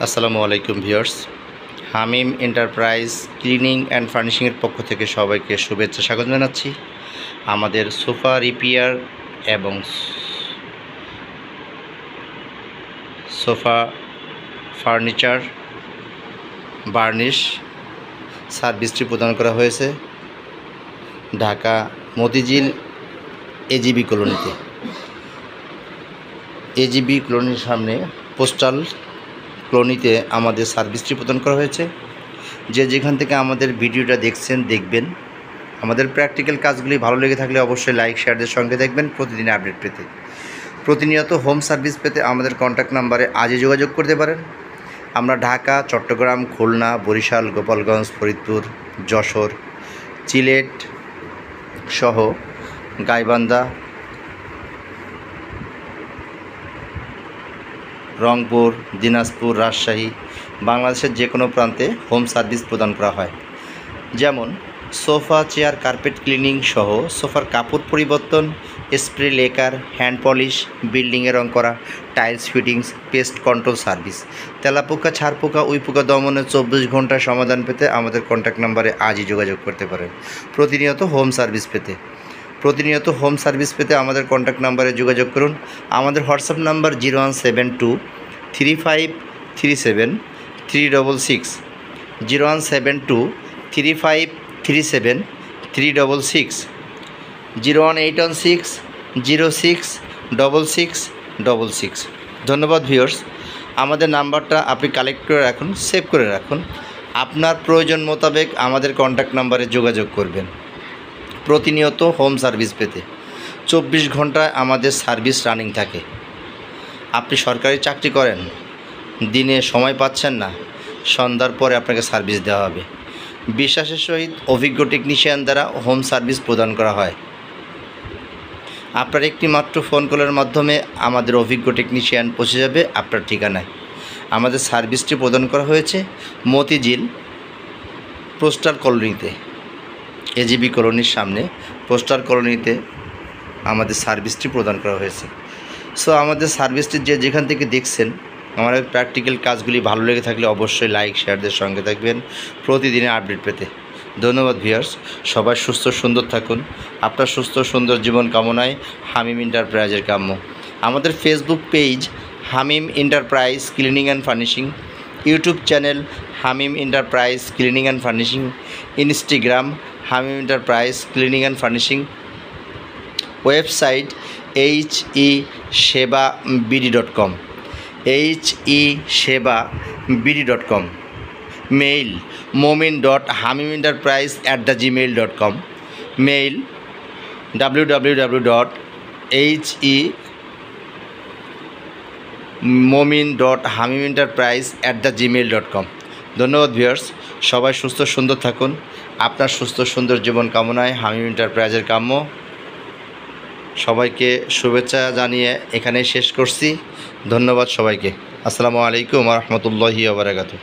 আসসালামু আলাইকুম viewers. Hamim enterprise cleaning and ফার্নিশিংয়ের পক্ষ থেকে সবাইকে শুভেচ্ছা স্বাগত জানাচ্ছি। আমাদের সোফা রিপেয়ার এবং সোফা ফার্নিচার বার্নিশ সার্ভিসটি প্রদান করা হয়েছে ঢাকা মতিঝিল এজিবি কলোনিতে। এজিবি কলোনির সামনে পোস্টাল কলোনিতে আমাদের সার্ভিসটি প্রদান করা হয়েছে। যেখান থেকে আমাদের ভিডিওটা দেখবেন। আমাদের প্র্যাকটিক্যাল কাজগুলি ভালো লেগে থাকলে অবশ্যই লাইক শেয়ারদের সঙ্গে দেখবেন। প্রতিদিন আপডেট পেতে, প্রতিনিয়ত হোম সার্ভিস পেতে আমাদের কন্ট্যাক্ট নাম্বারে আজই যোগাযোগ করতে পারেন। আমরা ঢাকা, চট্টগ্রাম, খুলনা, বরিশাল, গোপালগঞ্জ, ফরিদপুর, যশোর, সিলেট সহ গাইবান্ধা, রংপুর, দিনাজপুর, রাজশাহী, বাংলাদেশের যে কোনো প্রান্তে হোম সার্ভিস প্রদান করা হয়। যেমন সোফা, চেয়ার, কার্পেট ক্লিনিং সহ সোফার কাপড় পরিবর্তন, স্প্রে, লেকার, হ্যান্ড পলিশ, বিল্ডিংয়ে রং করা, tiles fittings, pest control service, তেলাপোকা, ছারপোকা, উইপোকা দমনে 24 ঘন্টার সমাধান পেতে আমাদের কন্ট্যাক্ট নাম্বারে আজই যোগাযোগ করতে পারেন। প্রতিনিয়ত হোম সার্ভিস পেতে আমাদের কন্ট্যাক্ট নাম্বারে যোগাযোগ করুন। আমাদের হোয়াটসঅ্যাপ নাম্বার 0172353736, 0172353736, 01816066666। ধন্যবাদ ভিউয়ার্স। আমাদের নাম্বারটা আপনি কালেক্ট করে রাখুন, সেভ করে রাখুন। আপনার প্রয়োজন মোতাবেক আমাদের কন্ট্যাক্ট নাম্বারে যোগাযোগ করবেন। প্রতিনিয়ত হোম সার্ভিস পেতে 24 ঘন্টায় আমাদের সার্ভিস রানিং থাকে। আপনি সরকারি চাকরি করেন, দিনে সময় পাচ্ছেন না, সন্ধ্যার পরে আপনাকে সার্ভিস দেওয়া হবে। বিশ্বাসের সহিত অভিজ্ঞ টেকনিশিয়ান দ্বারা হোম সার্ভিস প্রদান করা হয়। আপনার একটি মাত্র ফোন কলের মাধ্যমে আমাদের অভিজ্ঞ টেকনিশিয়ান পৌঁছে যাবে আপনার ঠিকানায়। আমাদের সার্ভিসটি প্রদান করা হয়েছে মতিঝিল পোস্টাল কলোনিতে, এজিবি কলোনির সামনে পোস্টাল কলোনিতে আমাদের সার্ভিসটি প্রদান করা হয়েছে। সো আমাদের সার্ভিসটি যেখান থেকে দেখছেন, আমাদের প্র্যাকটিক্যাল কাজগুলি ভালো লেগে থাকলে অবশ্যই লাইক শেয়ারদের সঙ্গে থাকবেন প্রতিদিনের আপডেট পেতে। ধন্যবাদ ভিউয়ার্স। সবাই সুস্থ সুন্দর থাকুন। আপনার সুস্থ সুন্দর জীবন কামনায় হামিম এন্টারপ্রাইজের কাম্য। আমাদের Facebook page Hamim enterprise cleaning and furnishing, YouTube channel Hamim enterprise cleaning and furnishing, Instagram Hamim enterprise cleaning and furnishing, website HESEBABD.com, HESEBABD.com, mail momin.hamimenterprise@gmail.com, mail www.momin.hamimenterprise@gmail.com। ধন্যবাদ ভিউয়ার্স। সবাই সুস্থ সুন্দর থাকুন। আপনার সুস্থ সুন্দর জীবন কামনায় হামিম এন্টারপ্রাইজের কাম্য। সবাইকে শুভেচ্ছা জানিয়ে এখানেই শেষ করছি। ধন্যবাদ সবাইকে। আসসালামু আলাইকুম ওয়া রাহমাতুল্লাহি ওয়া বারাকাতুহু।